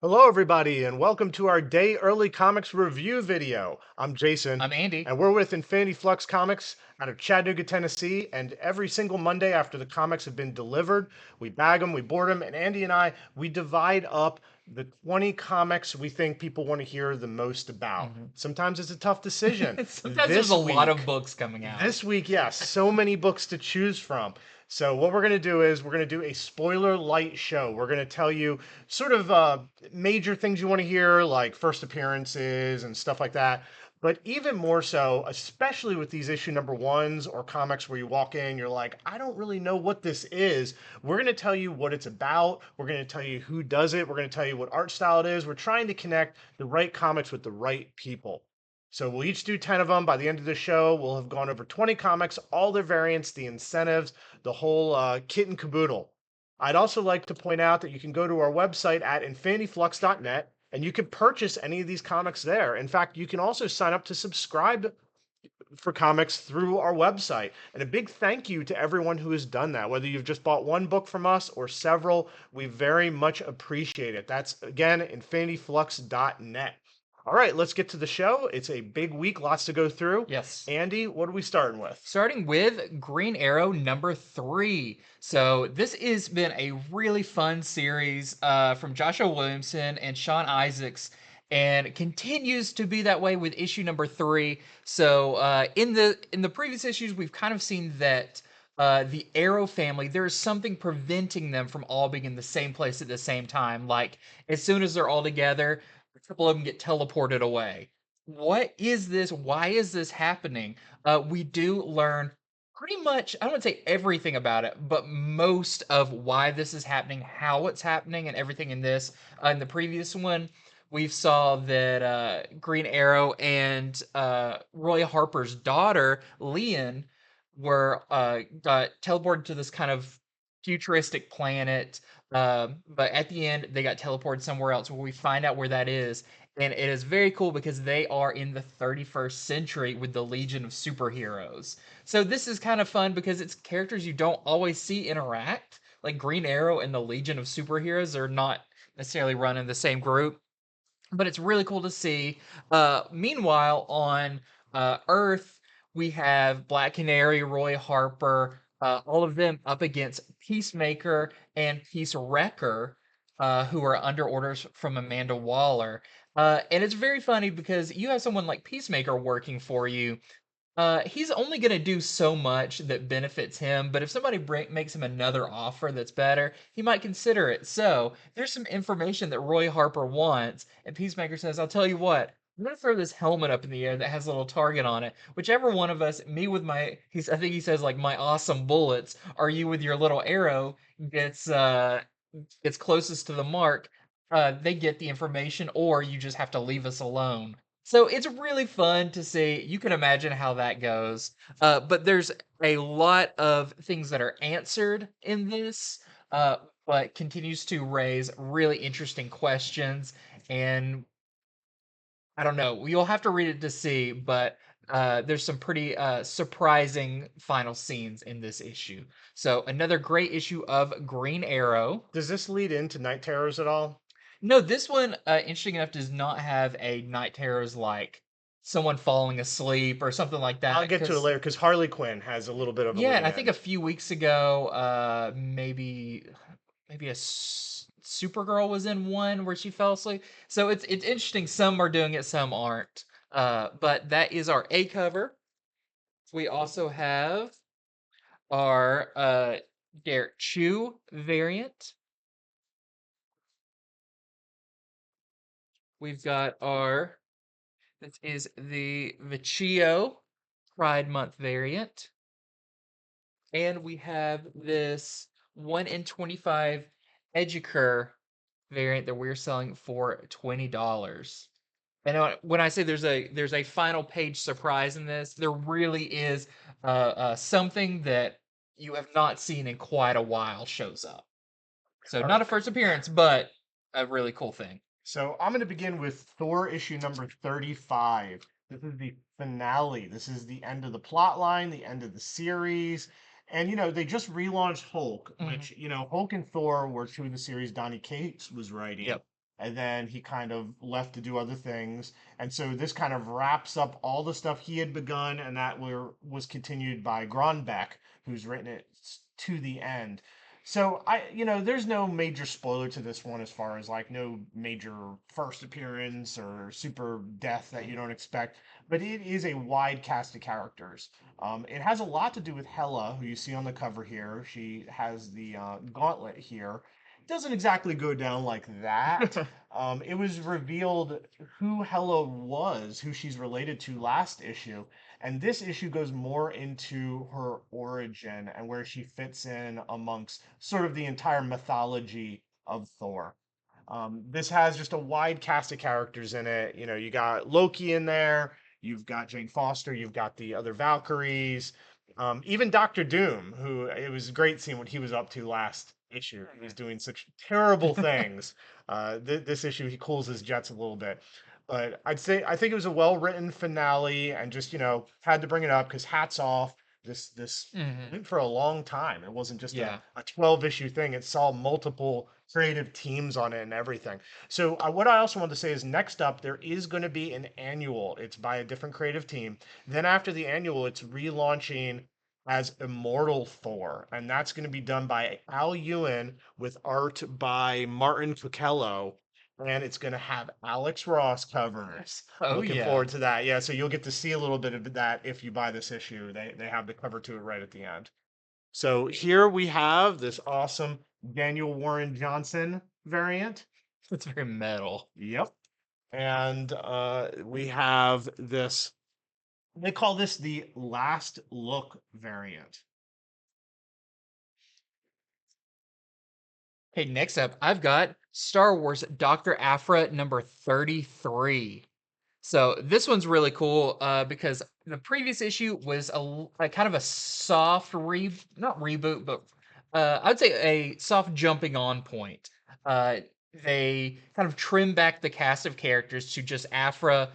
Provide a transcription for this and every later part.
Hello, everybody, and welcome to our day early comics review video. I'm Jason, I'm Andy. and we're with Infinity Flux Comics out of Chattanooga, Tennessee. And every single Monday after the comics have been delivered, we bag them, we board them, and Andy and I, we divide up the 20 comics we think people want to hear the most about. Mhm. Sometimes it's a tough decision. Sometimes there's a This lot of week, books coming out. this week, yes, so many books to choose from. So what we're going to do is we're going to do a spoiler light show. We're going to tell you sort of major things you want to hear, like first appearances and stuff like that. But even more so, especially with these issue number ones or comics where you walk in, you're like, I don't really know what this is. We're going to tell you what it's about. We're going to tell you who does it. We're going to tell you what art style it is. We're trying to connect the right comics with the right people. So we'll each do 10 of them. By the end of the show, we'll have gone over 20 comics, all their variants, the incentives, the whole kit and caboodle. I'd also like to point out that you can go to our website at infinityflux.net and you can purchase any of these comics there. In fact, you can also sign up to subscribe for comics through our website. And a big thank you to everyone who has done that. Whether you've just bought one book from us or several, we very much appreciate it. That's again infinityflux.net. All right, let's get to the show. It's a big week, lots to go through. Yes. Andy, what are we starting with? Starting with Green Arrow #3. So this has been a really fun series from Joshua Williamson and Sean Isaacs, and it continues to be that way with issue #3. So in the previous issues, we've kind of seen that the Arrow family, there is something preventing them from all being in the same place at the same time. Like as soon as they're all together, a couple of them get teleported away. What is this? Why is this happening? We do learn pretty much, I don't want to say everything about it, but most of why this is happening, how it's happening, and everything in this. In the previous one, we saw that Green Arrow and Roy Harper's daughter, Leon, were got teleported to this kind of futuristic planet. But at the end, they got teleported somewhere else where we find out where that is. And it is very cool because they are in the 31st century with the Legion of Superheroes. So this is kind of fun because it's characters you don't always see interact. Like Green Arrow and the Legion of Superheroes are not necessarily run in the same group, but it's really cool to see. Meanwhile, on Earth, we have Black Canary, Roy Harper, all of them up against Peacemaker and Peace Wrecker, who are under orders from Amanda Waller. And it's very funny because you have someone like Peacemaker working for you. He's only going to do so much that benefits him, but if somebody makes him another offer that's better, he might consider it. So there's some information that Roy Harper wants, and Peacemaker says, "I'll tell you what. I'm gonna throw this helmet up in the air that has a little target on it. Whichever one of us, me with my, I think he says like my awesome bullets, or you with your little arrow, gets gets closest to the mark. They get the information, or you just have to leave us alone." So it's really fun to see. You can imagine how that goes. But there's a lot of things that are answered in this, uh, but continues to raise really interesting questions. And I don't know, you'll have to read it to see, but there's some pretty surprising final scenes in this issue. So another great issue of Green Arrow. Does this lead into Night Terrors at all? No, this one, interesting enough, does not have a night terrors like someone falling asleep or something like I'll that. get to it Because later because Harley Quinn has a little bit of a yeah, lead and I think a in. few weeks ago, maybe Supergirl was in one where she fell asleep. So it's interesting. Some are doing it, some aren't. But that is our A cover. We also have our Derek Chew variant. We've got our This is the Vecchio Pride Month variant. And we have this 1 in 25 Edgecur variant that we're selling for $20. And when I say there's a final page surprise in this, there really is something that you have not seen in quite a while shows up. So All not right. a first appearance, but a really cool thing. So I'm going to begin with Thor issue number 35. This is the finale. This is the end of the plot line, the end of the series. And, they just relaunched Hulk, Mhm. which, Hulk and Thor were two of the series Donny Cates was writing. Yep. and then he kind of left to do other things. And so this kind of wraps up all the stuff he had begun, and that was continued by Gronbeck, who's written it to the end. So there's no major spoiler to this one as far as like no major first appearance or super death that you don't expect, but it is a wide cast of characters. It has a lot to do with Hela, who you see on the cover here. She has the gauntlet here. It doesn't exactly go down like that. It was revealed who Hela was, who she's related to last issue, and this issue goes more into her origin and where she fits in amongst sort of the entire mythology of Thor. This has just a wide cast of characters in it. You got Loki in there, you've got Jane Foster, you've got the other Valkyries, even Doctor Doom, who it was great seeing what he was up to last issue. He was doing such terrible things. This issue, he cools his jets a little bit. But I think it was a well written finale, and just had to bring it up because hats off. This Hmm. went for a long time. It wasn't just Yeah. a 12 issue thing. It saw multiple creative teams on it and everything. So what I also want to say is next up there is going to be an annual. It's by a different creative team. Then after the annual, it's relaunching as Immortal Thor, and that's going to be done by Al Ewan with art by Martin Cocello, and it's going to have Alex Ross covers. Oh Looking yeah. forward to that. Yeah, so you'll get to see a little bit of that if you buy this issue. They have the cover to it right at the end. So here we have this awesome Daniel Warren Johnson variant. It's very metal. Yep. And we have this, they call this the last look variant. Okay, next up, I've got Star Wars Dr. Aphra number 33. So this one's really cool because the previous issue was a kind of a soft not reboot, but I'd say a soft jumping on point. Uh, they kind of trimmed back the cast of characters to just Aphra,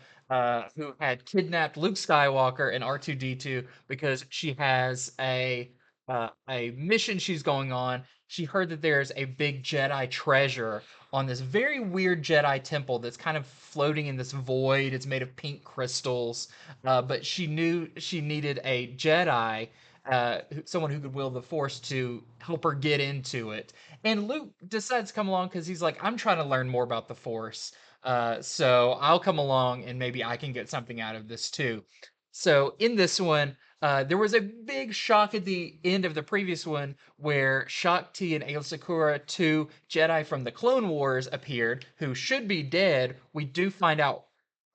who had kidnapped Luke Skywalker and R2D2 because she has a mission she's going on. She heard that there's a big Jedi treasure on this very weird Jedi temple that's kind of floating in this void. It's made of pink crystals, but she knew she needed a Jedi, someone who could wield the Force to help her get into it. And Luke decides to come along because he's like, I'm trying to learn more about the Force. So I'll come along and maybe I can get something out of this too. So in this one, there was a big shock at the end of the previous one where Shakti and Aayla Secura, two Jedi from the Clone Wars, appeared who should be dead. We do find out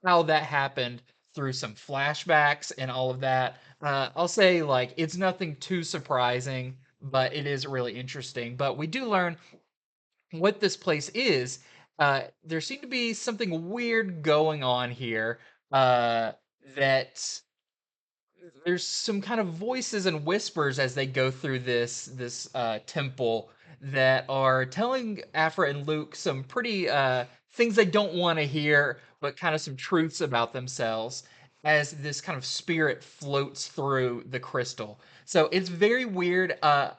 how that happened through some flashbacks and all of that. I'll say, like, it's nothing too surprising, but it is really interesting. But we do learn what this place is. There seemed to be something weird going on here that there's some kind of voices and whispers as they go through this temple that are telling Aphra and Luke some pretty things they don't want to hear, but kind of some truths about themselves as this kind of spirit floats through the crystal. So it's very weird. I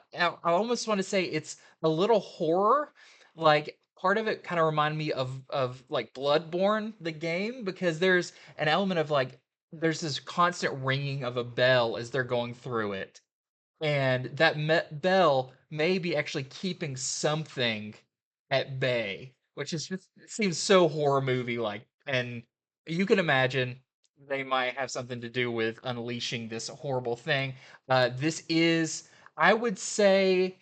almost want to say it's a little horror. Like part of it kind of reminded me of like Bloodborne, the game, because there's an element of like there's this constant ringing of a bell as they're going through it. And that bell may be actually keeping something at bay, which is just it seems so horror movie like. And you can imagine they might have something to do with unleashing this horrible thing. This is, I would say,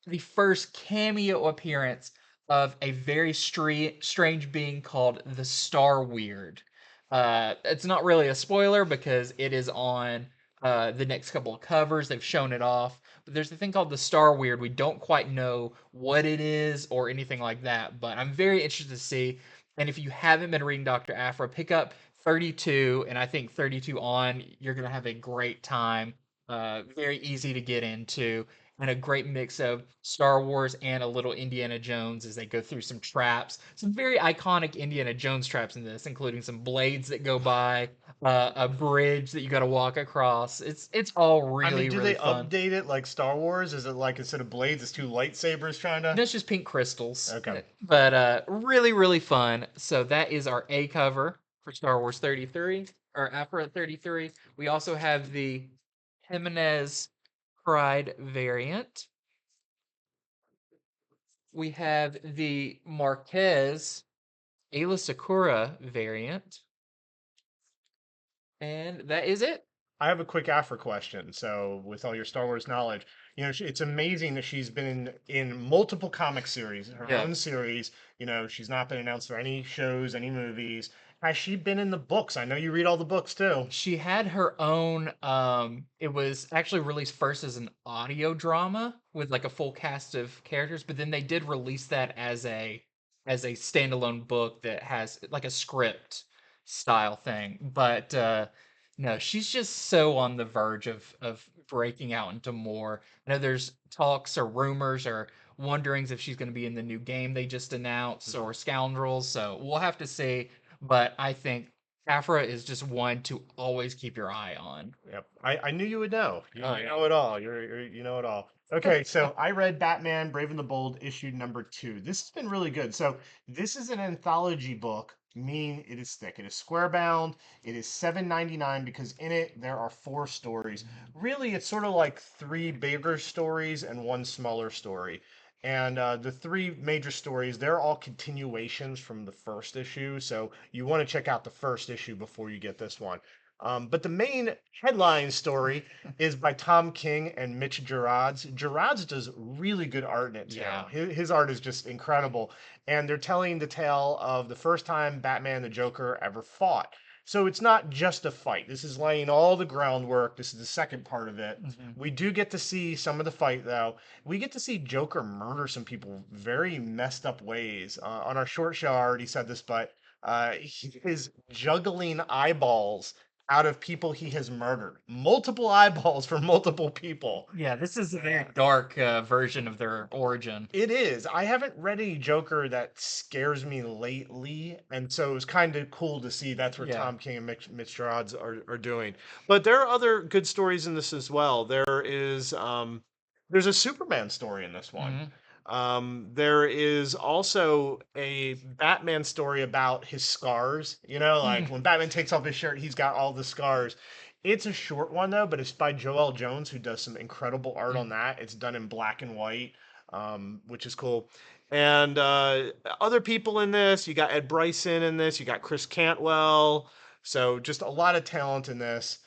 the first cameo appearance of a very strange being called the Star Weird. It's not really a spoiler because it is on the next couple of covers. They've shown it off. But there's a thing called the Star Weird. We don't quite know what it is or anything like that, but I'm very interested to see. And if you haven't been reading Dr. Aphra, pick up 32, and I think 32 on. You're going to have a great time. Very easy to get into, and a great mix of Star Wars and a little Indiana Jones as they go through some traps, some very iconic Indiana Jones traps in this, including some blades that go by, a bridge that you got to walk across. It's all I mean, really do really they fun. update it like Star Wars? Is it like instead of blades, it's two lightsabers trying to? That's just pink crystals, Okay. but really really fun. So that is our A cover for Star Wars 33 or Aphra 33. We also have the Jimenez Pride variant. We have the Marquez Ayla Sakura variant, and that is it. I have a quick Afra question. So, with all your Star Wars knowledge, it's amazing that she's been in multiple comic series, her Yeah. own series. She's not been announced for any shows, any movies. Has she been in the books? I know you read all the books too. She had her own it was actually released first as an audio drama with like a full cast of characters, but then they did release that as a standalone book that has like a script style thing. But no, she's just so on the verge of breaking out into more. I know there's talks or rumors or wonderings if she's going to be in the new game they just announced or Scoundrels, so we'll have to see. But I think Aphra is just one to always keep your eye on. Yep. I knew you would know. Oh You yeah. know it all. You know it all. Okay, so I read Batman Brave and the Bold issue number 2. This has been really good. So this is an anthology book, meaning it is thick. It is square bound. It is 7.99 because in it there are 4 stories. Really, it's sort of like 3 bigger stories and 1 smaller story. And the 3 major stories, they're all continuations from the first issue. So you want to check out the first issue before you get this one. But the main headline story is by Tom King and Mitch Gerads. Gerads does really good art in it too. Yeah. His art is just incredible. And they're telling the tale of the first time Batman and the Joker ever fought. So it's not just a fight. This is laying all the groundwork. This is the second part of it. Mhm. We do get to see some of the fight though. We get to see Joker murder some people very messed up ways. On our short show, I already said this, but he is juggling eyeballs out of people he has murdered. Multiple eyeballs for multiple people. Yeah, this is a very dark version of their origin. It is. I haven't read any Joker that scares me lately, and so it was kind of cool to see that's what Yeah. Tom King and Mitch Gerads are doing. But there are other good stories in this as well. There's a Superman story in this one. Hmm. There is also a Batman story about his scars. Like when Batman takes off his shirt, he's got all the scars. It's a short one though, but it's by Joel Jones, who does some incredible art on that. It's done in black and white, which is cool. And other people in this, you got Ed Bryson in this, you got Chris Cantwell. So just a lot of talent in this.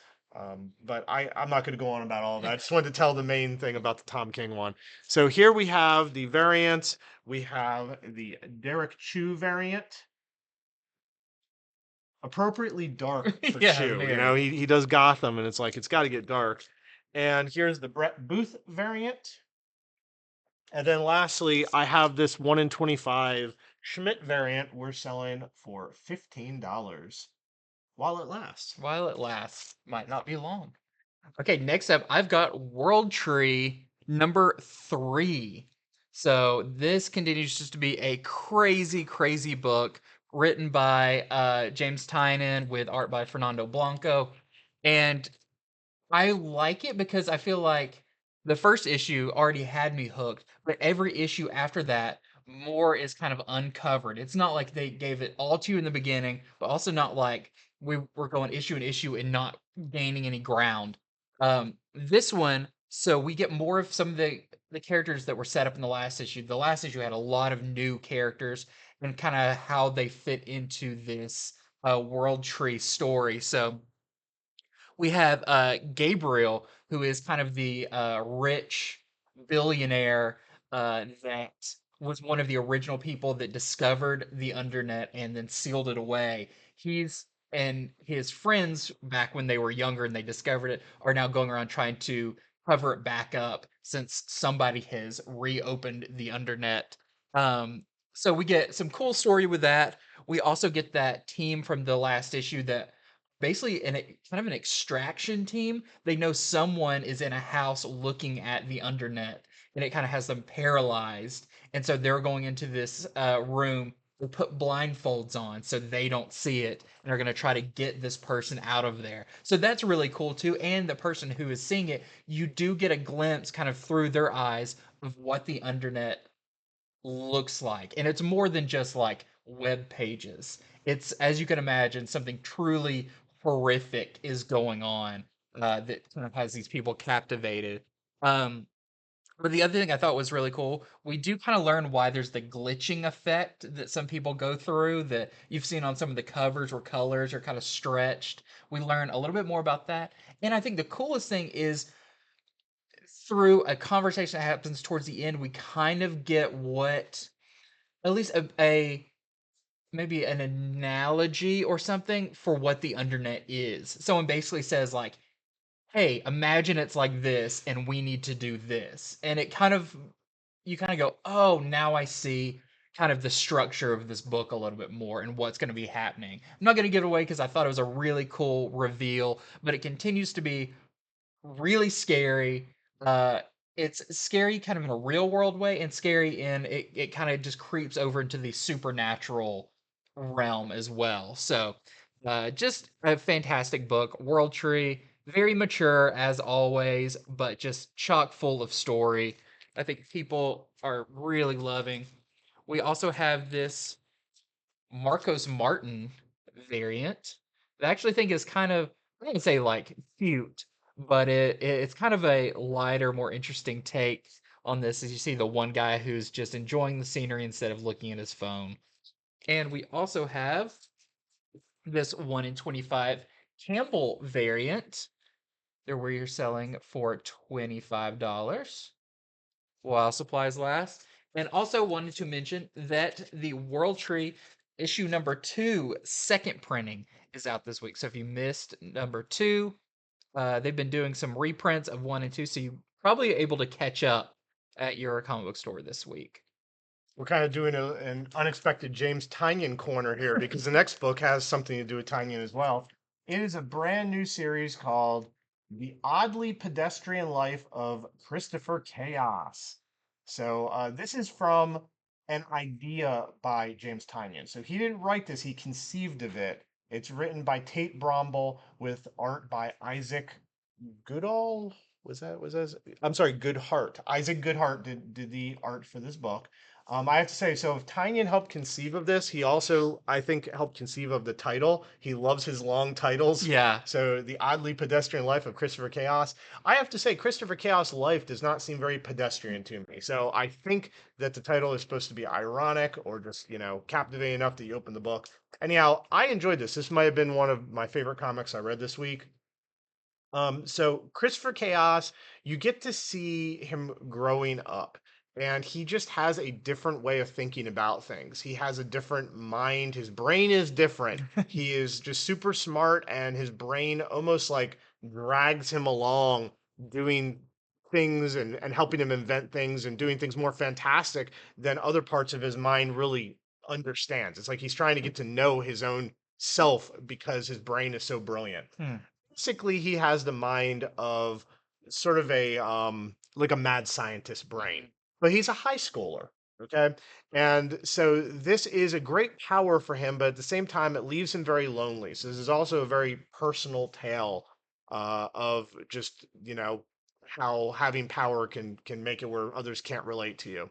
But I'm not going to go on about all of that. I just wanted to tell the main thing about the Tom King one. So here we have the variants. We have the Derek Chu variant, appropriately dark for Yeah, Chu. very. He does Gotham, and it's like it's got to get dark. And here's the Brett Booth variant. And then lastly, I have this 1 in 25 Schmidt variant we're selling for $15 while it lasts. While it lasts, might not be long. Okay, next up, I've got World Tree number 3. So this continues just to be a crazy, crazy book written by James Tynion with art by Fernando Blanco. And I like it because I feel like the first issue already had me hooked, but every issue after that, more is kind of uncovered. It's not like they gave it all to you in the beginning, but also not like we were going issue and issue and not gaining any ground. This one, so we get more of some of the characters that were set up in the last issue. The last issue had a lot of new characters and kind of how they fit into this world tree story. So we have Gabriel, who is kind of the rich billionaire that was one of the original people that discovered the Undernet and then sealed it away. He's and his friends back when they were younger and they discovered it are now going around trying to cover it back up since somebody has reopened the Undernet. So we get some cool story with that. We also get that team from the last issue that basically kind of an extraction team. They know someone is in a house looking at the undernet, and it kind of has them paralyzed. And so they're going into this room. They put blindfolds on so they don't see it, and are going to try to get this person out of there. So that's really cool too. And the person who is seeing it, you do get a glimpse kind of through their eyes of what the undernet looks like. And it's more than just like web pages. It's, as you can imagine, something truly horrific is going on that kind of has these people captivated. Um, but the other thing I thought was really cool, we do kind of learn why there's the glitching effect that some people go through that you've seen on some of the covers where colors are kind of stretched. We learn a little bit more about that. And I think the coolest thing is through a conversation that happens towards the end, we kind of get what at least a maybe an analogy or something for what the undernet is. Someone basically says like, "Hey, imagine it's like this, and we need to do this," and it kind of you kind of go, "Oh, now I see." Kind of the structure of this book a little bit more and what's going to be happening. I'm not going to give it away because I thought it was a really cool reveal, but it continues to be really scary. Uh, it's scary kind of in a real world way, and scary in it kind of just creeps over into the supernatural realm as well. So, just a fantastic book. World Tree, very mature as always, but just chock full of story. I think people are really loving. We also have this Marcos Martin variant that I actually think is kind of, I wouldn't say like cute, but it's kind of a lighter, more interesting take on this as you see the one guy who's just enjoying the scenery instead of looking at his phone. And we also have this 1 in 25 Campbell variant there where you're selling for $25 while supplies last. And also wanted to mention that the World Tree issue number 2 second printing is out this week. So if you missed number 2, they've been doing some reprints of 1 and 2, so you're probably able to catch up at your comic book store this week. We're kind of doing an unexpected James Tynion corner here because the next book has something to do with Tynion as well. It is a brand new series called The Oddly Pedestrian Life of Christopher Chaos. So this is from an idea by James Tynion. So he didn't write this, he conceived of it. It's written by Tate Bromble with art by Isaac Goodall. Was that? I'm sorry, Goodhart. Isaac Goodhart did the art for this book. I have to say, so if Tynion helped conceive of this, he also, I think, helped conceive of the title. He loves his long titles. Yeah. So, The Oddly Pedestrian Life of Christopher Chaos. I have to say, Christopher Chaos' life does not seem very pedestrian to me. So, I think that the title is supposed to be ironic or just, captivating enough that you open the book. Anyhow, I enjoyed this. This might have been one of my favorite comics I read this week. So Christopher Chaos, you get to see him growing up, and he just has a different way of thinking about things. He has a different mind. His brain is different. He is just super smart, and his brain almost like drags him along doing things and helping him invent things and doing things more fantastic than other parts of his mind really understands. It's like he's trying to get to know his own self because his brain is so brilliant. Hmm. Basically he has the mind of sort of a like a mad scientist brain, Mhm. but he's a high schooler. Okay, and so this is a great power for him, but at the same time it leaves him very lonely. So this is also a very personal tale of just how having power can make it where others can't relate to you.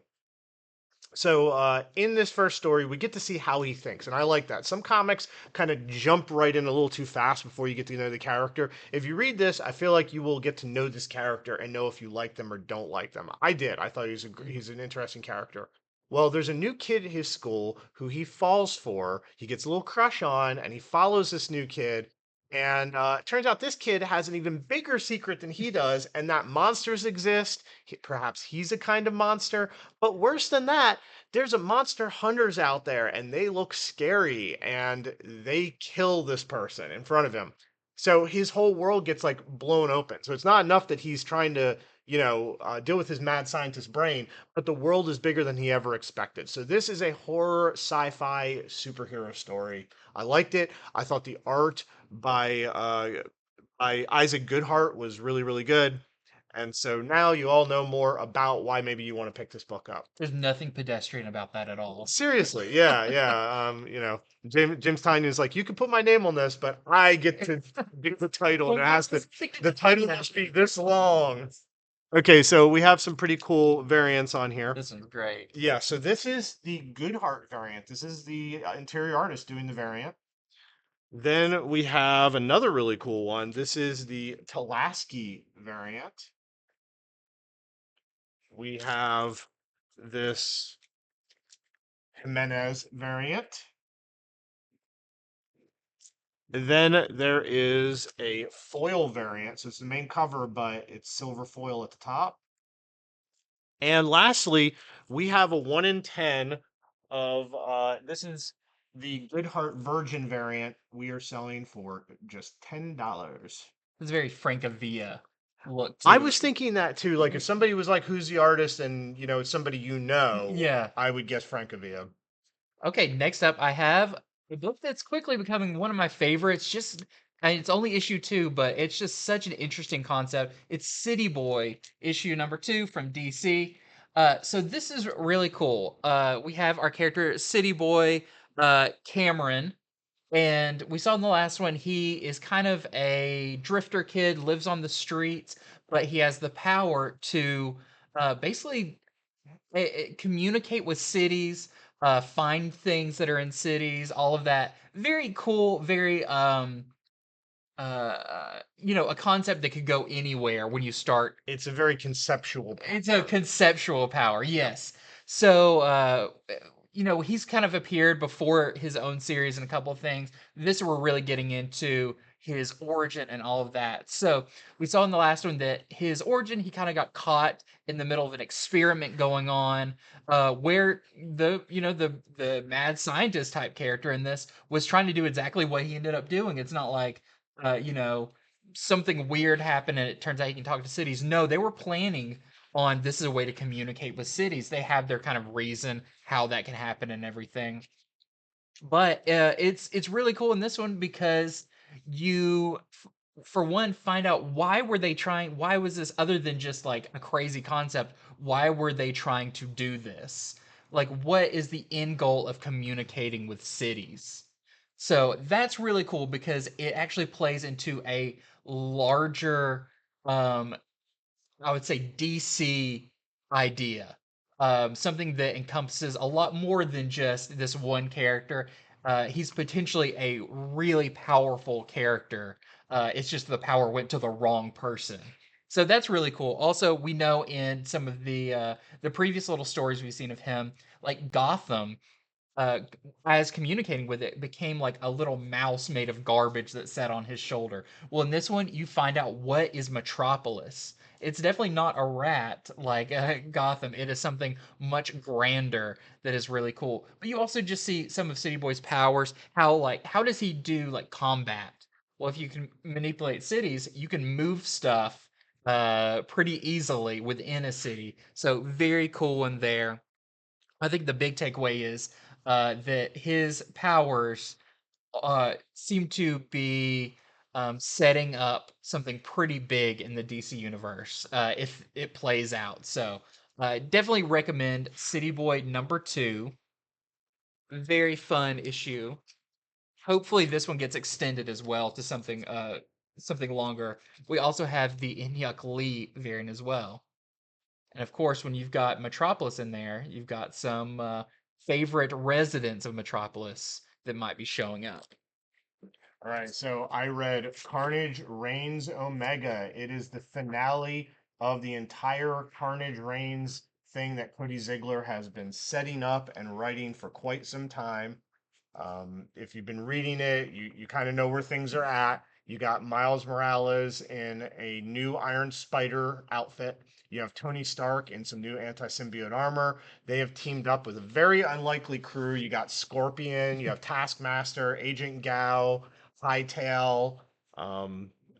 So in this first story, we get to see how he thinks, and I like that. Some comics kind of jump right in a little too fast before you get to know the character. If you read this, I feel like you will get to know this character and know if you like them or don't like them. I did. I thought he's an interesting character. Well, there's a new kid at his school who he falls for. He gets a little crush on, and he follows this new kid. And it turns out this kid has an even bigger secret than he does, and that monsters exist. Perhaps he's a kind of monster. But worse than that, there's a monster hunters out there and they look scary and they kill this person in front of him. So his whole world gets like blown open. So it's not enough that he's trying to, deal with his mad scientist brain, but the world is bigger than he ever expected. So this is a horror sci-fi superhero story. I liked it. I thought the art by Isaac Goodhart was really, really good. And so now you all know more about why maybe you want to pick this book up. There's nothing pedestrian about that at all. Seriously, yeah, yeah. James Tynion is like, you can put my name on this, but I get to get the title, and the title has to be this long. Okay, so we have some pretty cool variants on here. This one's great. Yeah, so this is the Goodhart variant. This is the interior artist doing the variant. Then we have another really cool one. This is the Talaski variant. We have this Jimenez variant. Then there is a foil variant. So it's the main cover, but it's silver foil at the top. And lastly, we have a 1 in 10 of this is the Goodhart Virgin variant we are selling for just $10. It's very Francavilla look I to was thinking that too. Like if somebody was like, "Who's the artist?" and it's somebody Yeah. I would guess Francavilla. Okay, next up I have a book that's quickly becoming one of my favorites. Just and it's only issue 2, but it's just such an interesting concept. It's City Boy, issue number 2 from DC. So this is really cool. We have our character City Boy, Cameron, and we saw in the last one he is kind of a drifter kid, lives on the streets, but he has the power to basically communicate with cities, find things that are in cities, all of that. Very cool, very a concept that could go anywhere when you start. It's a very conceptual It's a power. conceptual power, Yep. yes. So he's kind of appeared before his own series and a couple of things. This we're really getting into his origin and all of that. So we saw in the last one that his origin, he kind of got caught in the middle of an experiment going on, where the mad scientist type character in this was trying to do exactly what he ended up doing. It's not like uh, you know something weird happened and it turns out he can talk to cities. No, they were planning on this is a way to communicate with cities. They have their kind of reason how that can happen and everything. But it's really cool in this one because for one, find out why were they trying. Why was this other than just like a crazy concept? Why were they trying to do this? Like, what is the end goal of communicating with cities? So that's really cool because it actually plays into a larger um, I would say DC idea. Something that encompasses a lot more than just this one character. He's potentially a really powerful character. It's just the power went to the wrong person. So that's really cool. Also, we know in some of the previous little stories we've seen of him, like Gotham, uh, as communicating with it, became like a little mouse made of garbage that sat on his shoulder. Well, in this one, you find out what is Metropolis. It's definitely not a rat like Gotham. It is something much grander that is really cool. But you also just see some of City Boy's powers. How does he do like combat? Well, if you can manipulate cities, you can move stuff pretty easily within a city. So very cool in there. I think the big takeaway is that his powers seem to be setting up something pretty big in the DC universe if it plays out. So definitely recommend City Boy number 2. Very fun issue. Hopefully this one gets extended as well to something longer. We also have the Inyuk Lee variant as well. And of course, when you've got Metropolis in there, you've got some favorite residents of Metropolis that might be showing up. All right, so I read Carnage Reigns Omega. It is the finale of the entire Carnage Reigns thing that Cody Ziegler has been setting up and writing for quite some time. If you've been reading it, you kind of know where things are at. You got Miles Morales in a new Iron Spider outfit. You have Tony Stark in some new anti-symbiote armor. They have teamed up with a very unlikely crew. You got Scorpion, you have Taskmaster, Agent Gao, Hightail,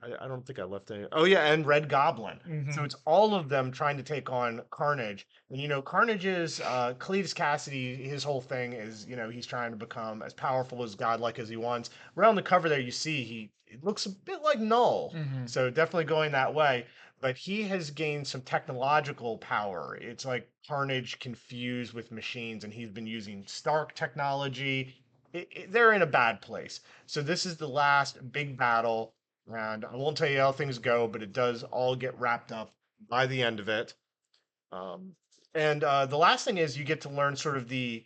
I don't think I left any. Oh yeah, and Red Goblin. So Hmm. it's all of them trying to take on Carnage. And Carnage's Cletus Cassidy, his whole thing is, he's trying to become as powerful as godlike as he wants. Right on the cover there, you see it looks a bit like Null. Hmm. So definitely going that way. But he has gained some technological power. It's like Carnage confused with machines, and he's been using Stark technology. They're in a bad place. So this is the last big battle, and I won't tell you how things go, but it does all get wrapped up by the end of it. And the last thing is you get to learn sort of the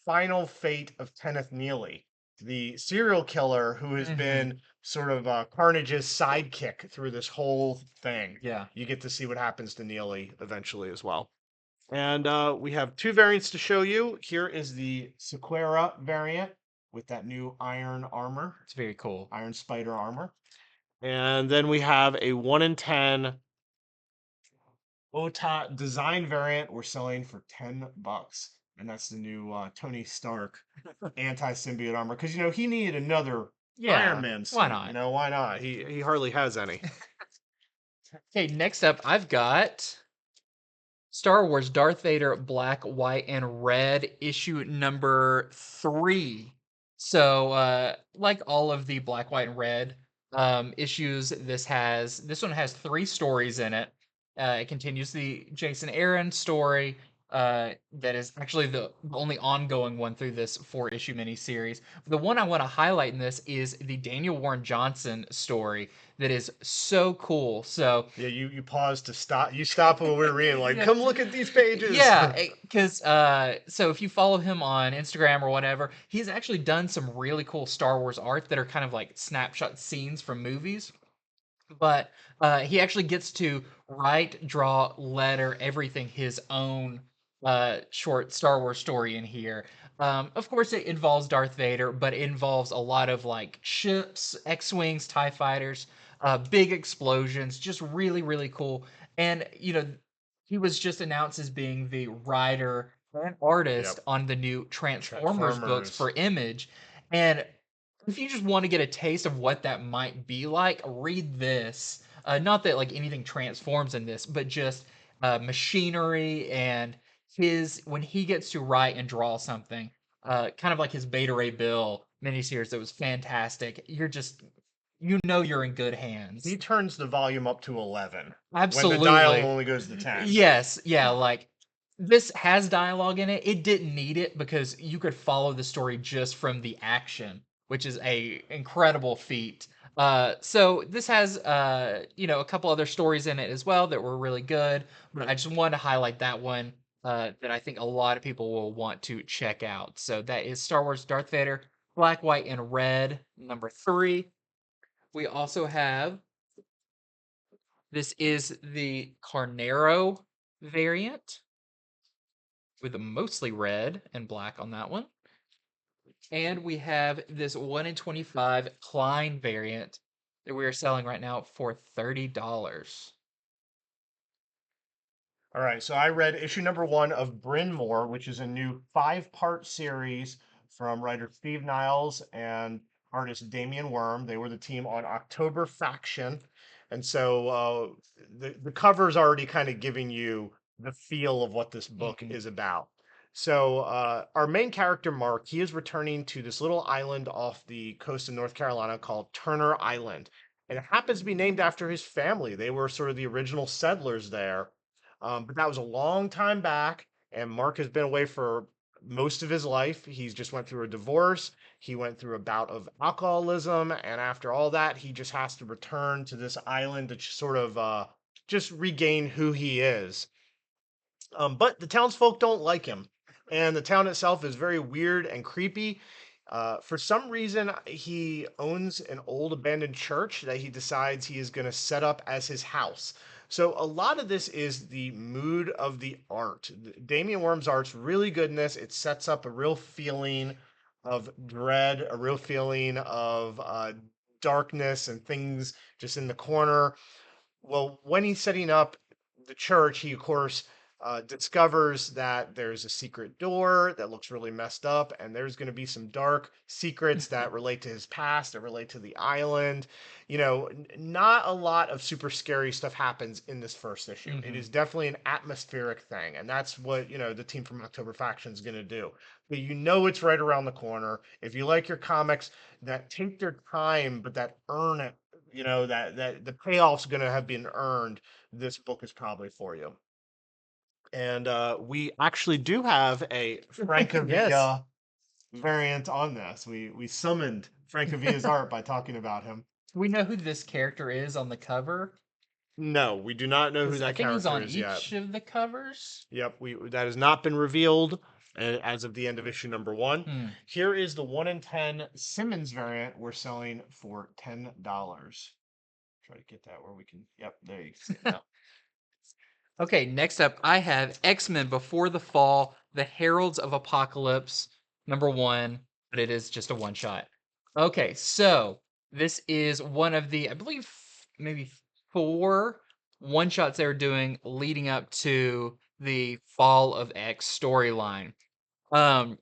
final fate of Kenneth Neely, the serial killer who has Hmm. been sort of Carnage's sidekick through this whole thing. Yeah. You get to see what happens to Neely eventually as well. And we have two variants to show you. Here is the Sequera variant with that new iron armor, It's very cool. iron spider armor. And then we have a 1 in 10 OTA design variant we're selling for $10. And that's the new Tony Stark anti-symbiote armor. Because he needed another Iron Yeah. Man Why suit. not? Why not? He hardly has any. Okay, next up, I've got Star Wars Darth Vader Black, White, and Red issue number 3. So, like all of the Black, White, and Red issues, this one has 3 stories in it. It continues the Jason Aaron story. That is actually the only ongoing one through this 4-issue miniseries. The one I want to highlight in this is the Daniel Warren Johnson story that is so cool. So Yeah, you paused to stop. You stopped when we were reading, like, come look at these pages. yeah, because so if you follow him on Instagram or whatever, he's actually done some really cool Star Wars art that are kind of like snapshot scenes from movies. But he actually gets to write, draw, letter, everything his own short Star Wars story in here. Of course, it involves Darth Vader, but it involves a lot of like ships, X-wings, TIE fighters, big explosions, just really, really cool. And he was just announced as being the writer and artist Yep. on the new Transformers books Transformers. for Image. And if you just want to get a taste of what that might be like, read this. Not that like anything transforms in this, but just machinery and his when he gets to write and draw something, kind of like his Beta Ray Bill miniseries that was fantastic. You're in good He hands. turns the volume up to 11 when the dial Absolutely. only goes to 10. Yes, yeah, like this has dialogue in it. It didn't need it because you could follow the story just from the action, which is a incredible feat. So this has a couple other stories in it as well that were really good, but I just wanted to highlight that one that I think a lot of people will want to check out. So that is Star Wars Darth Vader Black, White, and Red number 3. We also have this is the Carnero variant with a mostly red and black on that one. And we have this 1 in 25 Klein variant that we are selling right now for $30. All right, so I read issue number 1 of Brynmore, which is a new 5-part series from writer Steve Niles and artist Damian Worm. They were the team on October Faction. And so the cover's already kind of giving you the feel of what this book Mhm. is about. So our main character, Mark, he is returning to this little island off the coast of North Carolina called Turner Island. And it happens to be named after his family. They were sort of the original settlers there, but that was a long time back, and Mark has been away for most of his life. He's just went through a divorce. He went through a bout of alcoholism, and after all that, he just has to return to this island to sort of just regain who he is. But the townsfolk don't like him, and the town itself is very weird and creepy. For some reason, he owns an old abandoned church that he decides he is going to set up as his house. So a lot of this is the mood of the art. Damien Worm's art's really good in this. It sets up a real feeling of dread, a real feeling of darkness and things just in the corner. Well, when he's setting up the church, he of course discovers that there's a secret door that looks really messed up, and there's going to be some dark secrets that relate to his past, that relate to the island. Not a lot of super scary stuff happens in this first issue. It Hmm. is definitely an atmospheric thing, and that's what the team from October Faction is going to do. But it's right around the corner. If you like your comics that take their time but that earn it, that the payoff's going to have been earned, this book is probably for you. And we actually do have a Yes. Francavilla variant on this. We summoned Francavilla's art by talking about him. We know who this character is on the cover No, we do not know who because I that think he's character on is yet. each of the covers. Yep, we that has not been revealed as of the end of issue number one. Hmm. Here is the 1 in 10 Simmons variant we're selling for $10. Try to get that where we can. Yep, there you see it now. Okay, next up, I have X-Men Before the Fall, The Heralds of Apocalypse, #1, but it is just a one shot. Okay, so this is one of the, I believe, maybe 4 one shots they were doing leading up to the Fall of X storyline. Um,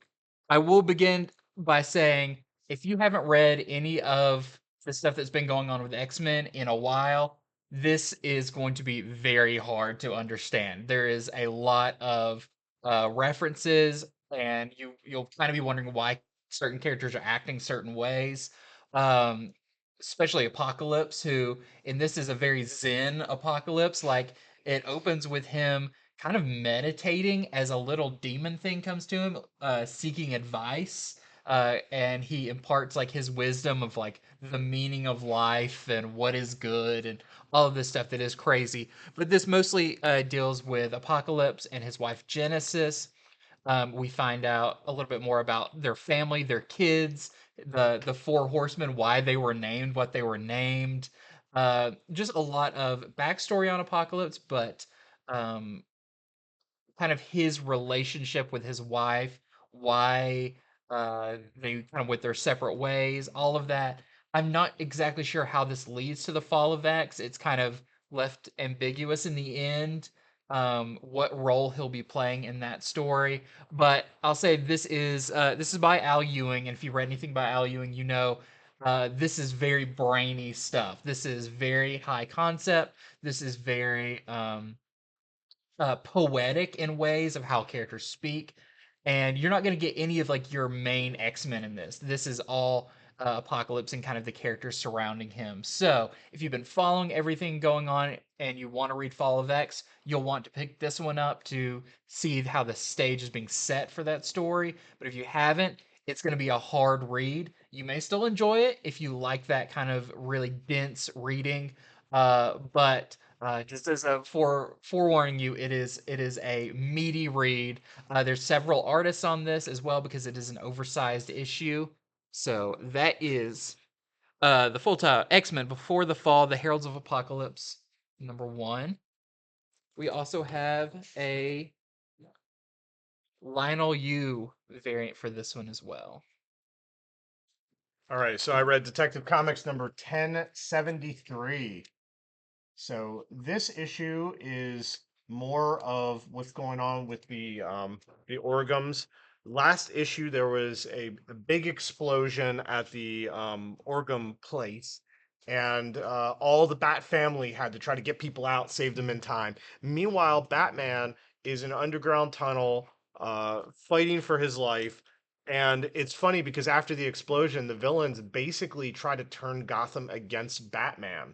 I will begin by saying if you haven't read any of the stuff that's been going on with X-Men in a while, this is going to be very hard to understand. There is a lot of references, and you'll kind of be wondering why certain characters are acting certain ways. Um, Especially Apocalypse, who in this is a very zen Apocalypse. Like it opens with him kind of meditating as a little demon thing comes to him, seeking advice. And he imparts like his wisdom of like the meaning of life and what is good and all of this stuff that is crazy. But this mostly deals with Apocalypse and his wife Genesis. We find out a little bit more about their family, their kids, the four horsemen, why they were named, what they were named. Just a lot of backstory on Apocalypse, but um, kind of his relationship with his wife, why they kind of went their separate ways, all of that. I'm not exactly sure how this leads to the fall of X. It's kind of left ambiguous in the end, what role he'll be playing in that story. But I'll say this is by Al Ewing, and if you read anything by Al Ewing, you know this is very brainy stuff. This is very high concept. This is very poetic in ways of how characters speak, and you're not going to get any of like your main X-Men in this. This is all Apocalypse and kind of the characters surrounding him. So if you've been following everything going on and you want to read Fall of X, you'll want to pick this one up to see how the stage is being set for that story. But if you haven't, it's going to be a hard read. You may still enjoy it if you like that kind of really dense reading, but just as a forewarning you, it is a meaty read. There's several artists on this as well because it is an oversized issue. So that is the full title: X-Men Before the Fall, The Heralds of Apocalypse, #1. We also have a Lionel Yu variant for this one as well. All right, so I read Detective Comics number 1073. So this issue is more of what's going on with the Orgums. Last issue there was a big explosion at the Orgum place, and all the Bat family had to try to get people out, save them in time. Meanwhile, Batman is in an underground tunnel, fighting for his life. And it's funny because after the explosion, the villains basically try to turn Gotham against Batman,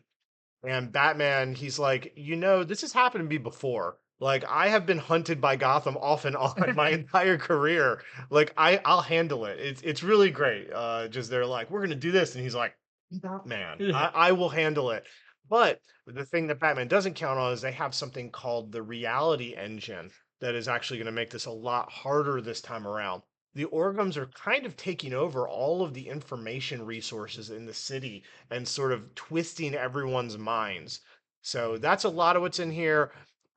and Batman, he's like, this has happened to me before. Like, I have been hunted by Gotham off and on my entire career. Like, I'll handle it. It's really great. Just they're like, we're gonna do this, and he's like, Batman, I will handle it. But the thing that Batman doesn't count on is they have something called the reality engine that is actually going to make this a lot harder this time around. The Orgums are kind of taking over all of the information resources in the city and sort of twisting everyone's minds. So that's a lot of what's in here.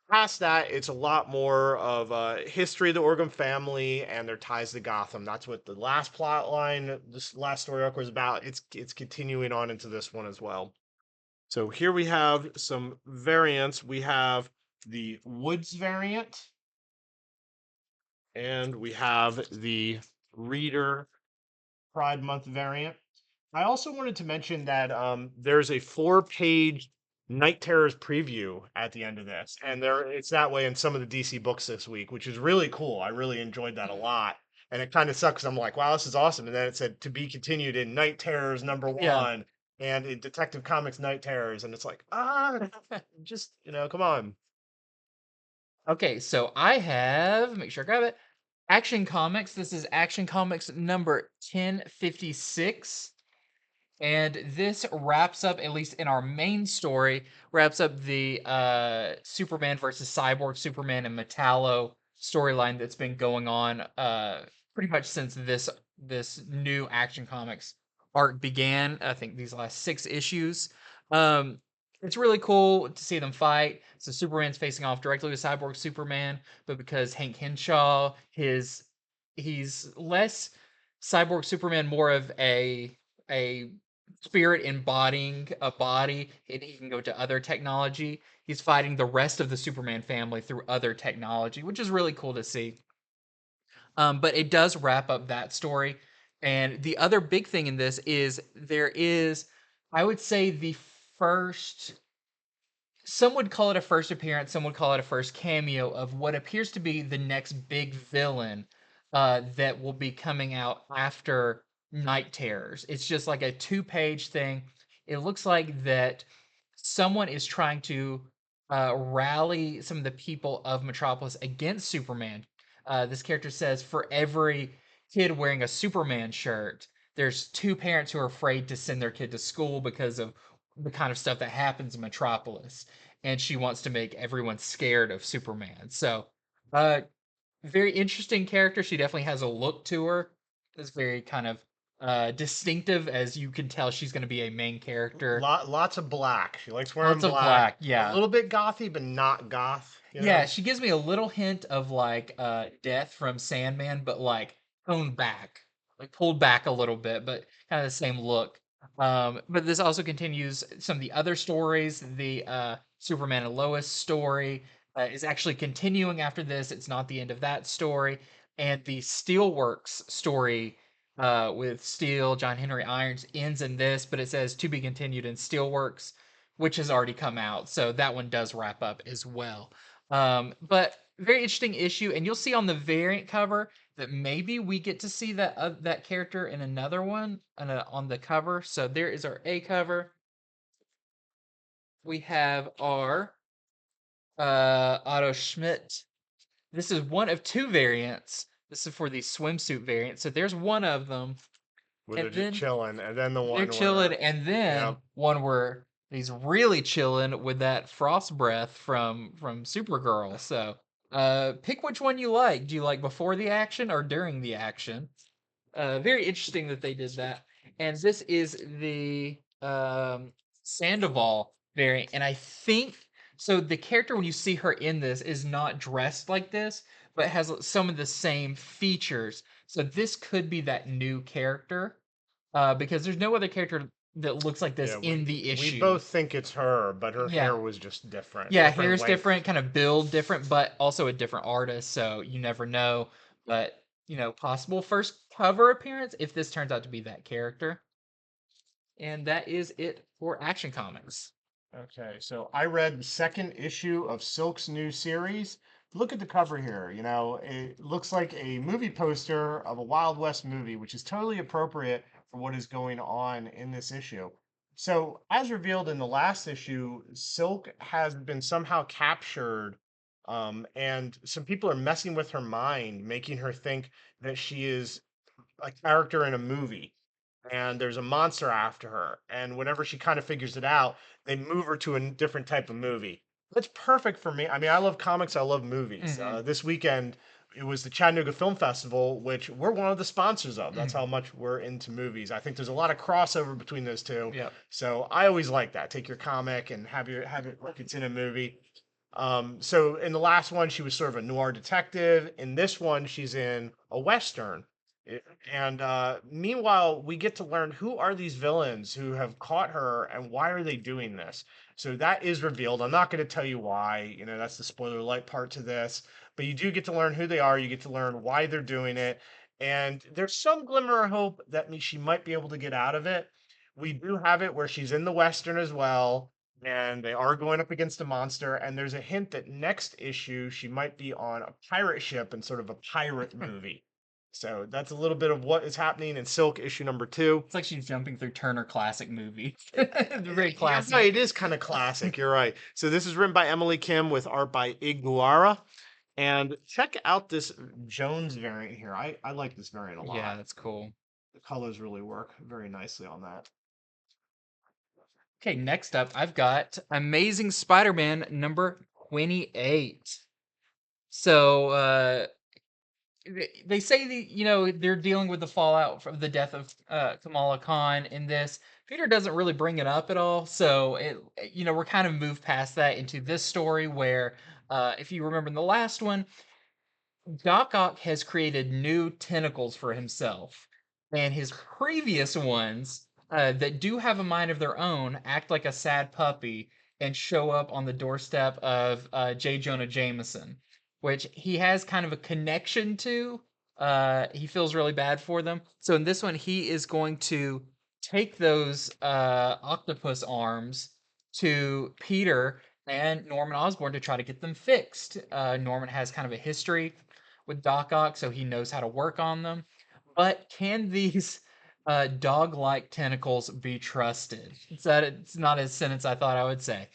Past that, it's a lot more of history of the Orgum family and their ties to Gotham. That's what the last plot line, this last story arc was about. It's continuing on into this one as well. So here we have some variants. We have the Woods variant. and we have the Reader Pride Month variant. I also wanted to mention that there's a 4-page Night Terrors preview at the end of this, and it's that way in some of the DC books this week, which is really cool. I really enjoyed that a lot, and it kind of sucks. I'm like, wow, this is awesome. And then it said to be continued in Night Terrors number Yeah. one and in Detective Comics Night Terrors, and it's like, just come on. Okay, so I have, make sure I grab it. Action Comics. This is Action Comics number 1056. And this wraps up, at least in our main story, wraps up the Superman versus Cyborg, Superman and Metallo storyline that's been going on pretty much since this new Action Comics arc began. I think these last 6 issues. Um, it's really cool to see them fight. So Superman's facing off directly with Cyborg Superman, but because Hank Henshaw, he's less Cyborg Superman, more of a spirit embodying a body, and he can go to other technology. He's fighting the rest of the Superman family through other technology, which is really cool to see. But it does wrap up that story. And the other big thing in this is there is, I would say, the first, some would call it a first appearance, some would call it a first cameo of what appears to be the next big villain that will be coming out after Night Terrors. It's just like a 2-page thing. It looks like that someone is trying to rally some of the people of Metropolis against Superman. This character says for every kid wearing a Superman shirt, there's 2 parents who are afraid to send their kid to school because of the kind of stuff that happens in Metropolis. And she wants to make everyone scared of Superman. So, uh, very interesting character. She definitely has a look to her. It's very kind of distinctive, as you can tell she's going to be a main character. Lots of black. She likes wearing Lots of black. black, A yeah. little bit gothy, but not goth. Yeah, she gives me a little hint of like Death from Sandman, but like toned back, like pulled back a little bit, but kind of the same look. But this also continues some of the other stories. The Superman and Lois story is actually continuing after this. It's not the end of that story, and the Steelworks story with Steel, John Henry Irons ends in this, but it says to be continued in Steelworks, which has already come out. So that one does wrap up as well. But very interesting issue, and you'll see on the variant cover that maybe we get to see that character in another one on the cover. So there is our A cover. We have our Otto Schmidt. This is one of 2 variants. This is for the swimsuit variant. So there's one of them, Where they're and just then chilling, and then the they're one chilling, where, and then yep. one where he's really chilling with that frost breath from Supergirl. So, pick which one you like. Do you like before the action or during the action? Very interesting that they did that. And this is the Sandoval variant, and I think so. The character when you see her in this is not dressed like this, but has some of the same features. So this could be that new character because there's no other character that looks like this Yeah, in the we issue. both think it's her, but her Yeah. hair was just different, Yeah, different hair's length. different, kind of build different, but also a different artist, so you never know. But, possible first cover appearance if this turns out to be that character. And that is it for Action Comics. Okay, so I read the second issue of Silk's new series. Look at the cover here. It looks like a movie poster of a Wild West movie, which is totally appropriate for what is going on in this issue. So, as revealed in the last issue, Silk has been somehow captured, and some people are messing with her mind, making her think that she is a character in a movie and there's a monster after her. And whenever she kind of figures it out, they move her to a different type of movie. That's perfect for me. I mean, I love comics, I love movies. Hmm. This weekend, it was the Chattanooga Film Festival, which we're one of the sponsors of. That's how much we're into movies. I think there's a lot of crossover between those two. Yep. So I always like that. Take your comic and have it like it's in a movie. So in the last one, she was sort of a noir detective. In this one, she's in a western. And meanwhile, we get to learn who are these villains who have caught her and why are they doing this. So that is revealed. I'm not going to tell you why. That's the spoiler light part to this. But you do get to learn who they are. You get to learn why they're doing it. And there's some glimmer of hope that she might be able to get out of it. We do have it where she's in the Western as well. And they are going up against a monster. And there's a hint that next issue she might be on a pirate ship in sort of a pirate movie. So that's a little bit of what is happening in Silk issue number 2. It's like she's jumping through Turner classic movie. Very You're right, classic. it is kind of classic. You're right. So this is written by Emily Kim with art by Iguara. And check out this Jones variant here. I like this variant a Yeah, lot. that's cool. The colors really work very nicely on that. Okay, next up, I've got Amazing Spider-Man number 28. So, they say they're dealing with the fallout from the death of Kamala Khan in this. Peter doesn't really bring it up at all, so we're kind of moved past that into this story where, if you remember in the last one, Doc Ock has created new tentacles for himself, and his previous ones that do have a mind of their own act like a sad puppy and show up on the doorstep of J. Jonah Jameson, which he has kind of a connection to. He feels really bad for them. So in this one, he is going to take those octopus arms to Peter and Norman Osborn to try to get them fixed. Norman has kind of a history with Doc Ock, so he knows how to work on them. But can these dog-like tentacles be trusted? It's not a sentence I thought I would say.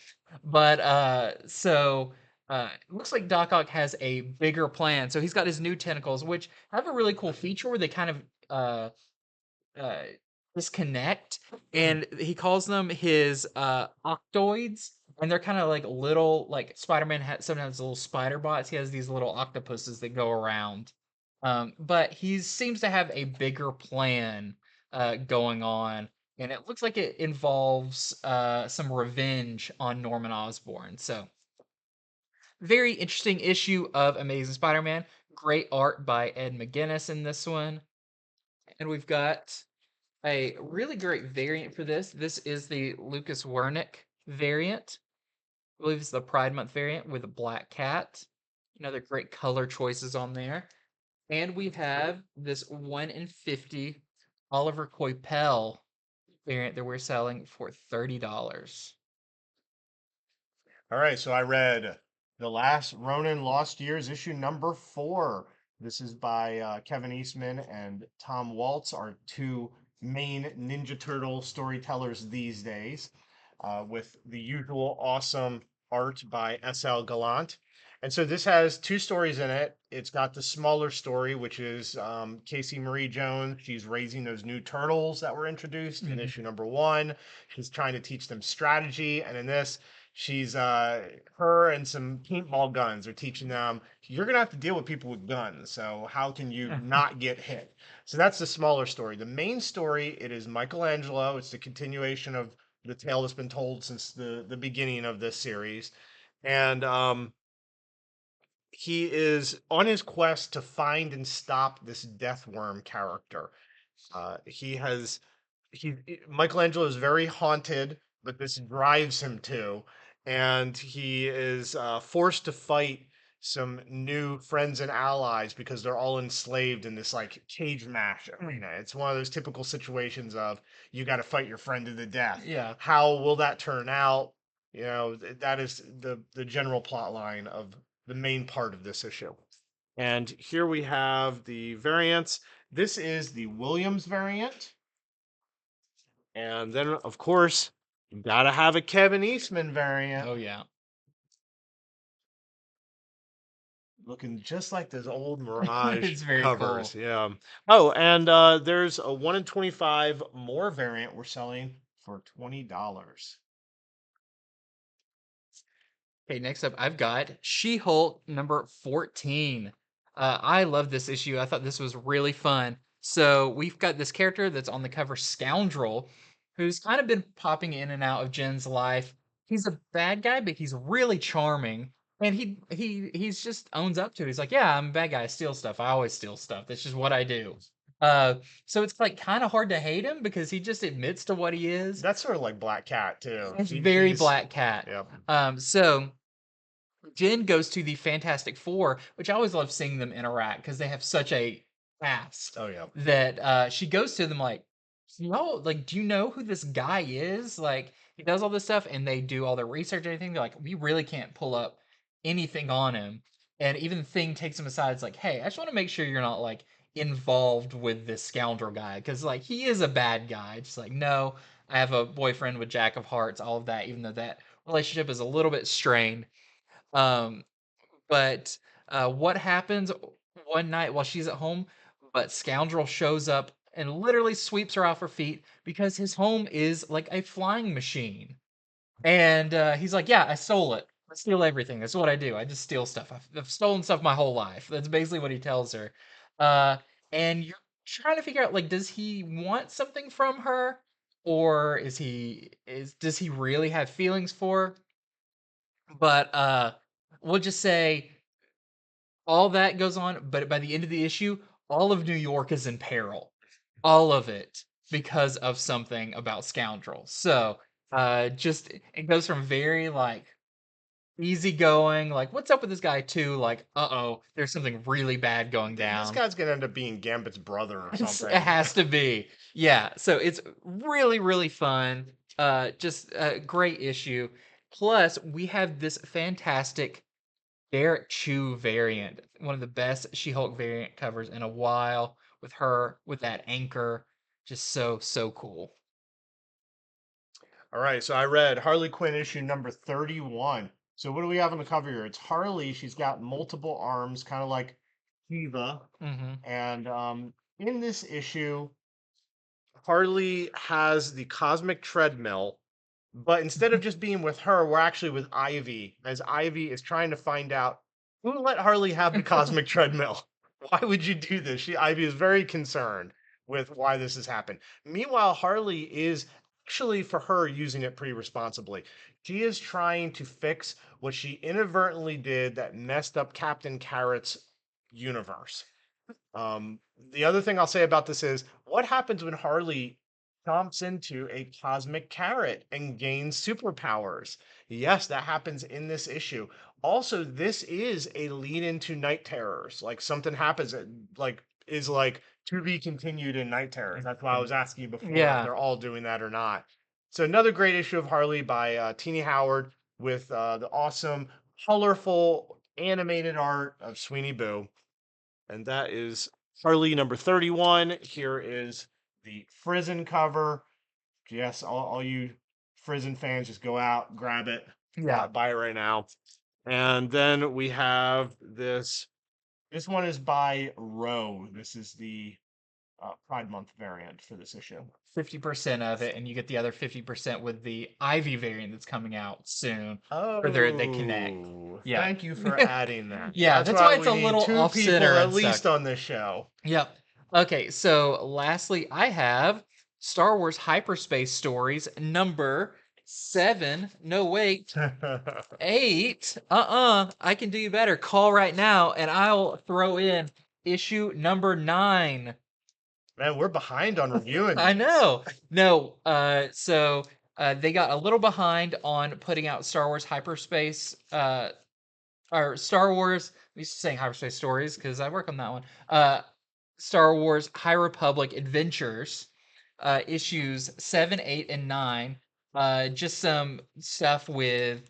But it looks like Doc Ock has a bigger plan. So he's got his new tentacles, which have a really cool feature where they kind of uh, disconnect, and he calls them his octoids, and they're kind of like little, like Spider-Man sometimes little spider bots. He has these little octopuses that go around, but he seems to have a bigger plan going on, and it looks like it involves some revenge on Norman Osborn. So very interesting issue of Amazing Spider-Man. Great art by Ed McGuinness in this one. And we've got a really great variant for this. This is the Lucas Wernick variant. I believe it's the Pride Month variant with a black cat. Another great color choices on there. And we have this 1 in 50 Oliver Coipel variant that we're selling for $30. All right, so I read The Last Ronin Lost Years, issue number 4. This is by Kevin Eastman and Tom Waltz, our two main Ninja Turtle storytellers these days, with the usual awesome art by S.L. Gallant. And so this has two stories in it. It's got the smaller story, which is Casey Marie Jones. She's raising those new turtles that were introduced in Mhm. issue number 1. She's trying to teach them strategy. And in this, she's her and some paintball guns are teaching them you're gonna have to deal with people with guns. So how can you not get hit? So that's the smaller story. The main story, it is Michelangelo. It's the continuation of the tale that's been told since the beginning of this series. And he is on his quest to find and stop this death worm character. He has Michelangelo is very haunted, but this drives him to, and he is forced to fight some new friends and allies because they're all enslaved in this like cage match arena. It's one of those typical situations of you got to fight your friend to the death. Yeah. How will that turn out? That is the general plot line of the main part of this issue. And here we have the variants. This is the Williams variant. And then, of course, you gotta have a Kevin Eastman variant. Oh yeah. Looking just like those old Mirage It's very covers. cool. Yeah. Oh, and there's a 1 in 25 more variant we're selling for $20. Okay, next up, I've got She-Hulk number 14. I love this issue. I thought this was really fun. So we've got this character that's on the cover, Scoundrel, who's kind of been popping in and out of Jen's life. He's a bad guy, but he's really charming, and he's just owns up to it. He's like, yeah, I'm a bad guy. I steal stuff. I always steal stuff. That's just what I do. Uh, so it's like kind of hard to hate him because he just admits to what he is. That's sort of like Black Cat too. It's very She's Black Cat. yep. So Jen goes to the Fantastic Four, which I always love seeing them interact because they have such a cast Oh yeah. that she goes to them like, no, like, do you know who this guy is? Like, he does all this stuff, and they do all their research and everything. They're like, we really can't pull up anything on him. And even the Thing takes him aside. It's like, hey, I just want to make sure you're not like involved with this scoundrel guy because like he is a bad guy. Just like, no, I have a boyfriend with Jack of Hearts, all of that. Even though that relationship is a little bit strained. Um, but what happens one night while she's at home? But Scoundrel shows up and literally sweeps her off her feet because his home is like a flying machine. And he's like, "Yeah, I stole it. I steal everything. That's what I do. I just steal stuff. I've stolen stuff my whole life." That's basically what he tells her. Uh, and you're trying to figure out like, does he want something from her, or does he really have feelings for her? But we'll just say all that goes on, but by the end of the issue, all of New York is in peril. All of it because of something about scoundrels. So, just it goes from very like easygoing, like what's up with this guy too, like uh-oh, there's something really bad going This down. guy's gonna end up being Gambit's brother or It something. has to be. Yeah, so it's really really fun. Just a great issue. Plus, we have this fantastic Derek Chu variant, one of the best She-Hulk variant covers in a while, with her with that anchor, just so cool. All right, so I read Harley Quinn issue number 31. So what do we have on the cover here? It's Harley. She's got multiple arms, kind of like Kiva. Hmm. And in this issue, Harley has the cosmic treadmill, but instead of just being with her, we're actually with Ivy, as Ivy is trying to find out who let Harley have the cosmic treadmill. Why would you do this? Ivy is very concerned with why this has happened. Meanwhile, Harley is actually, for her, using it pretty responsibly. She is trying to fix what she inadvertently did that messed up Captain Carrot's universe. The other thing I'll say about this is what happens when Harley chomps into a cosmic carrot and gains superpowers? Yes, that happens in this issue. Also, this is a lead into Night Terrors. Like something happens that like is like to be continued in Night Terrors. That's why I was asking you before if Yeah, they're all doing that or not. So another great issue of Harley by Teeny Howard with the awesome, colorful animated art of Sweeney Boo. And that is Harley number 31. Here is the Frizen cover. Yes, all you Frizen fans, just go out, grab it, yeah. buy it right now. And then we have this. This one is by Row. This is the Pride Month variant for this issue. 50% of it, and you get the other 50% with the Ivy variant that's coming out soon. Or they connect. Oh, Yeah. thank you for adding that. Yeah, That's that's why why it's we a need little two off people center at and stuff. least on this show. Yep. Okay, so lastly, I have Star Wars Hyperspace Stories number 7. No, wait. 8. I can do you better. Call right now, and I'll throw in issue number 9. Man, we're behind on reviewing I these. know. No, they got a little behind on putting out Star Wars Hyperspace, or Star Wars. I'm used to saying Hyperspace Stories because I work on that one. Star Wars High Republic Adventures, issues 7, 8, and 9. Just some stuff with,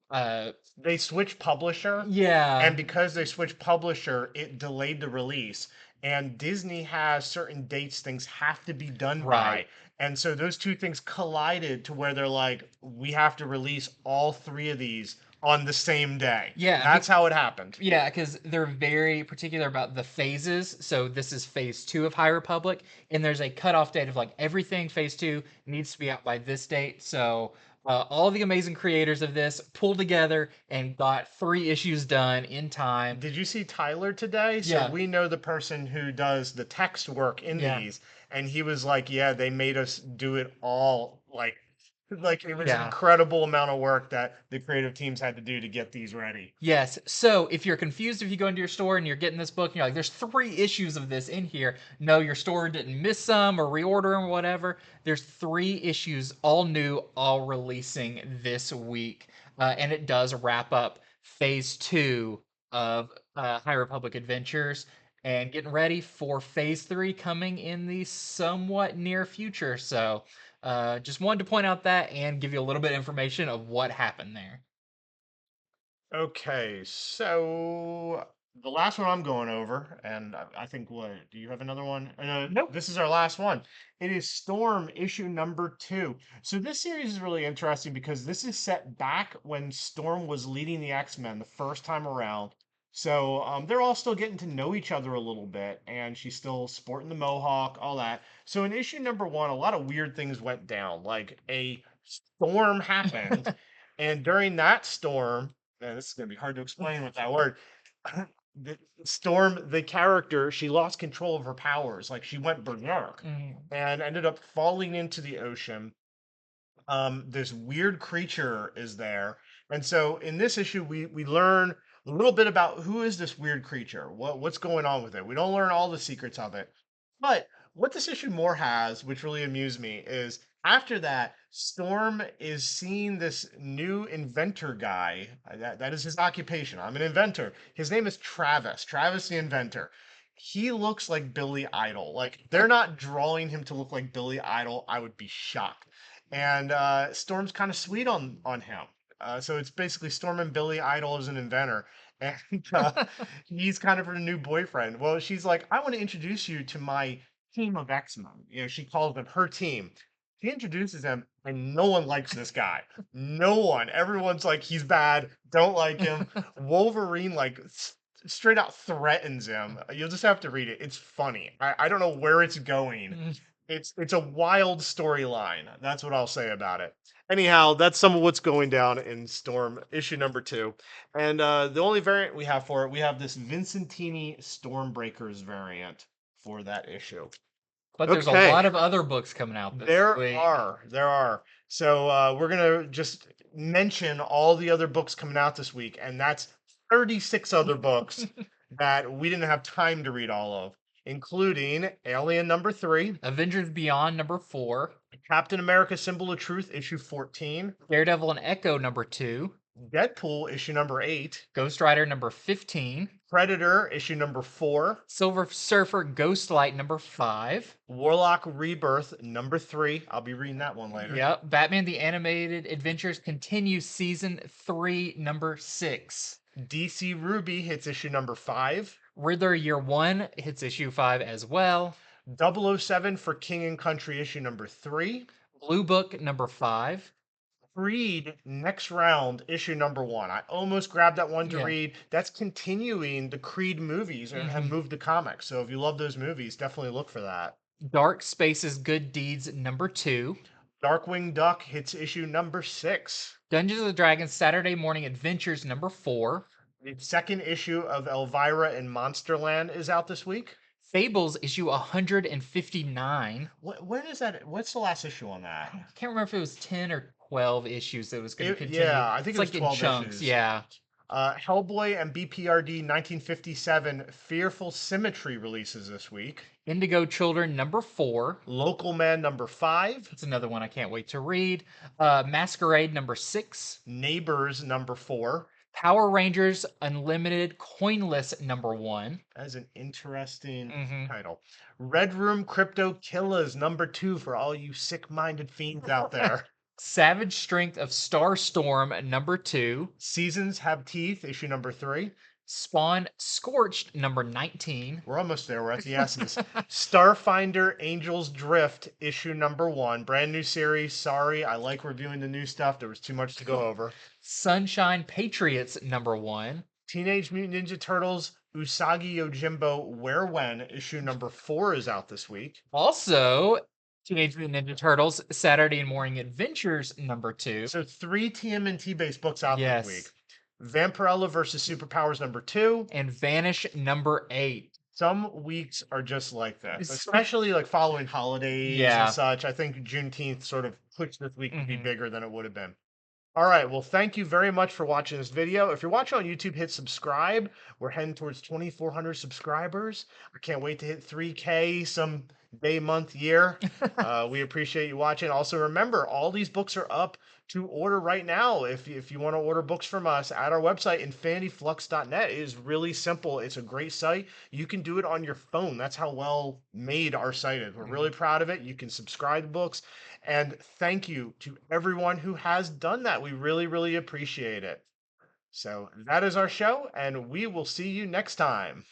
uh, They switched publisher, yeah, and because they switched publisher, it delayed the release. And Disney has certain dates things have to be done right. by. And so those two things collided to where they're like, we have to release all three of these on the same day. Yeah, That's how it happened. yeah, because they're very particular about the phases. So this is phase 2 of High Republic, and there's a cutoff date of like everything phase 2 needs to be out by this date. So all the amazing creators of this pulled together and got 3 issues done in time. Did you see Tyler today? So Yeah, we know the person who does the text work in yeah. these, and he was like, "Yeah, they made us do it all like Like it was an Yeah. incredible amount of work that the creative teams had to do to get these ready. Yes. So if you're confused, if you go into your store and you're getting this book and you're like, there's 3 issues of this in here. No, your store didn't miss some or reorder them or whatever. There's 3 issues, all new, all releasing this week. And it does wrap up phase 2 of High Republic Adventures and getting ready for phase 3 coming in the somewhat near future. So just wanted to point out that and give you a little bit of information of what happened there. Okay, so the last one I'm going over, and I think what, do you have another one? Nope. This is our last one. It is Storm issue number 2. So this series is really interesting because this is set back when Storm was leading the X-Men the first time around. So they're all still getting to know each other a little bit, and she's still sporting the mohawk, all that. So in issue number 1, a lot of weird things went down, like a storm happened, and during that storm, man, this is gonna be hard to explain with that word. The Storm, the character, she lost control of her powers. Like she went berserk Mm. and ended up falling into the ocean. This weird creature is there, and so in this issue, we learn a little bit about who is this weird creature, what's going on with it. We don't learn all the secrets of it, but what this issue more has, which really amused me, is after that, Storm is seeing this new inventor guy. That is his occupation. I'm an inventor. His name is Travis. Travis the inventor. He looks like Billy Idol. Like they're not drawing him to look like Billy Idol. I would be shocked. And Storm's kind of sweet on him. So it's basically Storm and Billy Idol as an inventor, and he's kind of her new boyfriend. Well, she's like, I want to introduce you to my team of X-Men. You know, she calls them her team. She introduces them, and no one likes this guy. No one. Everyone's like, he's bad. Don't like him. Wolverine like straight out threatens him. You'll just have to read it. It's funny. I don't know where it's going. It's a wild storyline. That's what I'll say about it. Anyhow, that's some of what's going down in Storm issue number 2. And the only variant we have for it, we have this Vincentini Stormbreakers variant for that issue. But there's a Okay, lot of other books coming out this week. there are. So we're gonna just mention all the other books coming out this week, and that's 36 other books that we didn't have time to read all of, including Alien number 3, Avengers Beyond #4, Captain America Symbol of Truth issue 14, Daredevil and Echo #2, Deadpool issue number 8, Ghost Rider #15, Predator issue number 4, Silver Surfer Ghostlight #5. Warlock Rebirth number 3. I'll be reading that one later. Yep, Batman the Animated Adventures continue season 3 #6. DC RWBY hits issue number 5. Riddler Year One hits issue 5 as well. 007 for King and Country issue number 3. Blue Book #5. Creed Next Round issue number 1. I almost grabbed that one to Yeah. read. That's continuing the Creed movies and have Mhm. moved to comics. So if you love those movies, definitely look for that. Dark Spaces Good Deeds #2. Darkwing Duck hits issue number 6. Dungeons of the Dragons Saturday Morning Adventures #4. The second issue of Elvira in Monsterland is out this week. Fables issue 159. When is that? What's the last issue on that? I can't remember if it was 10 or 12 issues that was going to continue. Yeah, I think It's it was like in 12 chunks. issues. Yeah. Hellboy and BPRD 1957 Fearful Symmetry releases this week. Indigo Children #4. Local Man number 5. It's another one I can't wait to read. Masquerade #6. Neighbors number 4. Power Rangers Unlimited Coinless #1. That is an interesting Mhm. title. Red Room Crypto Killers number 2 for all you sick-minded fiends out there. Savage Strength of Starstorm #2. Seasons Have Teeth issue number 3. Spawn Scorched #19. We're almost there. We're at the essence. Starfinder Angels Drift issue number 1. Brand new series. Sorry, I like reviewing the new stuff. There was too much to go over. Sunshine Patriots #1. Teenage Mutant Ninja Turtles Usagi Yojimbo Where When issue number 4 is out this week. Also, Teenage Mutant Ninja Turtles Saturday Morning Adventures #2. So 3 TMNT based books out Yes. this week. Vampirella versus Superpowers number 2. And Vanish #8. Some weeks are just like this, It's- especially like following holidays and yeah. such. I think Juneteenth sort of pushed this week to be Hmm. bigger than it would have been. All right. Well, thank you very much for watching this video. If you're watching on YouTube, hit subscribe. We're heading towards 2,400 subscribers. I can't wait to hit 3K some day, month, year. We appreciate you watching. Also, remember, all these books are up to order right now. If you want to order books from us at our website, infinityflux.net, it is really simple. It's a great site. You can do it on your phone. That's how well made our site is. We're really proud of it. You can subscribe to books. And thank you to everyone who has done that. We really, really appreciate it. So that is our show, and we will see you next time.